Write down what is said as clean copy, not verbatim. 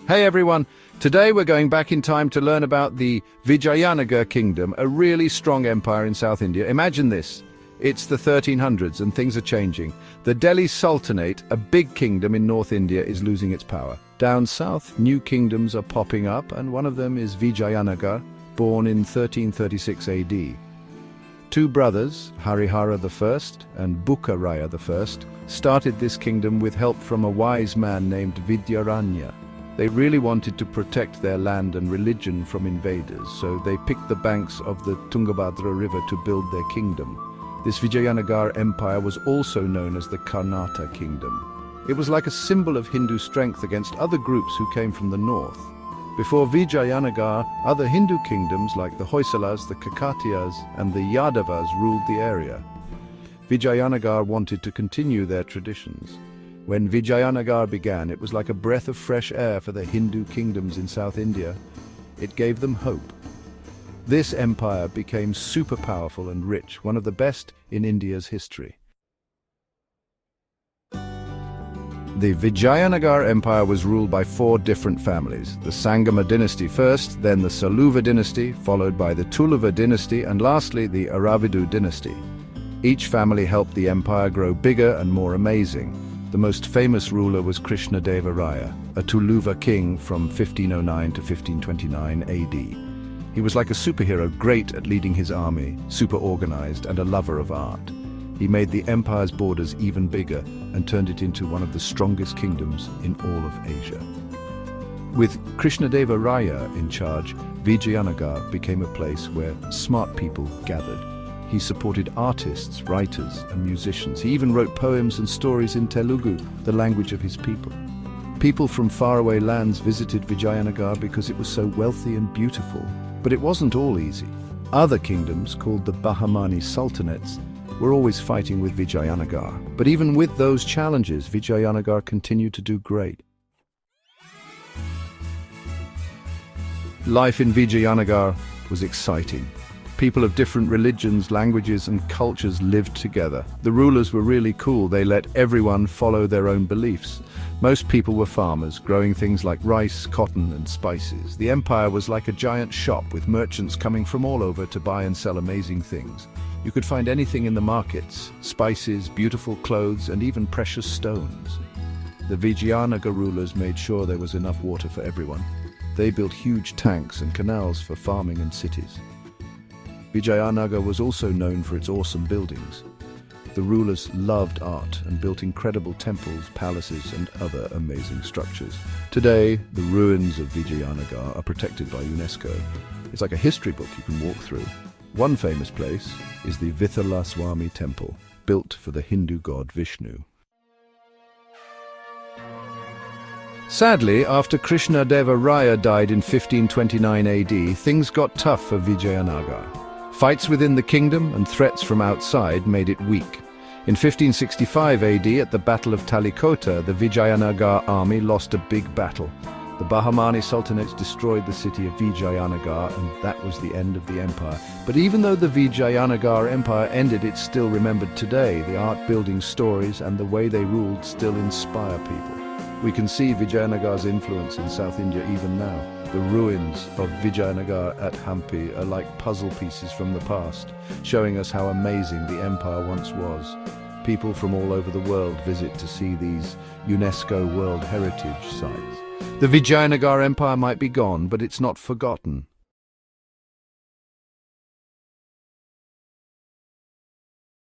Hey everyone, today we're going back in time to learn about the Vijayanagar kingdom, a really strong empire in South India. Imagine this, it's the 1300s and things are changing. The Delhi Sultanate, a big kingdom in North India, is losing its power. Down south, new kingdoms are popping up, and one of them is Vijayanagar, born in 1336 AD. Two brothers, Harihara I and Bukaraya I, started this kingdom with help from a wise man named Vidyaranya. They really wanted to protect their land and religion from invaders, so they picked the banks of the Tungabhadra river to build their kingdom. This Vijayanagar empire was also known as the Karnataka kingdom. It was like a symbol of Hindu strength against other groups who came from the north. Before Vijayanagar, other Hindu kingdoms like the Hoysalas, the Kakatiyas, and the Yadavas ruled the area. Vijayanagar wanted to continue their traditions. When Vijayanagar began, it was like a breath of fresh air for the Hindu kingdoms in South India. It gave them hope. This empire became super powerful and rich, one of the best in India's history. The Vijayanagar Empire was ruled by four different families. The Sangama dynasty first, then the Saluva dynasty, followed by the Tuluva dynasty, and lastly the Aravidu dynasty. Each family helped the empire grow bigger and more amazing. The most famous ruler was Krishnadeva Raya, a Tuluva king from 1509 to 1529 AD. He was like a superhero, great at leading his army, super organized, and a lover of art. He made the empire's borders even bigger and turned it into one of the strongest kingdoms in all of Asia. With Krishnadeva Raya in charge, Vijayanagar became a place where smart people gathered. He supported artists, writers, and musicians. He even wrote poems and stories in Telugu, the language of his people. People from faraway lands visited Vijayanagar because it was so wealthy and beautiful. But it wasn't all easy. Other kingdoms, called the Bahamani sultanates, were always fighting with Vijayanagar. But even with those challenges, Vijayanagar continued to do great. Life in Vijayanagar was exciting. People of different religions, languages, and cultures lived together. The rulers were really cool. They let everyone follow their own beliefs. Most people were farmers, growing things like rice, cotton, and spices. The empire was like a giant shop with merchants coming from all over to buy and sell amazing things. You could find anything in the markets: spices, beautiful clothes, and even precious stones. The Vijayanagar rulers made sure there was enough water for everyone. They built huge tanks and canals for farming and cities. Vijayanagar was also known for its awesome buildings. The rulers loved art and built incredible temples, palaces, and other amazing structures. Today, the ruins of Vijayanagar are protected by UNESCO. It's like a history book you can walk through. One famous place is the Vithala Swami temple, built for the Hindu god Vishnu. Sadly, after Krishnadeva Raya died in 1529 AD, things got tough for Vijayanagar. Fights within the kingdom and threats from outside made it weak. In 1565 AD, at the Battle of Talikota, the Vijayanagar army lost a big battle. The Bahamani sultanates destroyed the city of Vijayanagar, and that was the end of the empire. But even though the Vijayanagar empire ended, it's still remembered today. The art-building stories and the way they ruled still inspire people. We can see Vijayanagar's influence in South India even now. The ruins of Vijayanagar at Hampi are like puzzle pieces from the past, showing us how amazing the empire once was. People from all over the world visit to see these UNESCO World Heritage Sites. The Vijayanagar Empire might be gone, but it's not forgotten.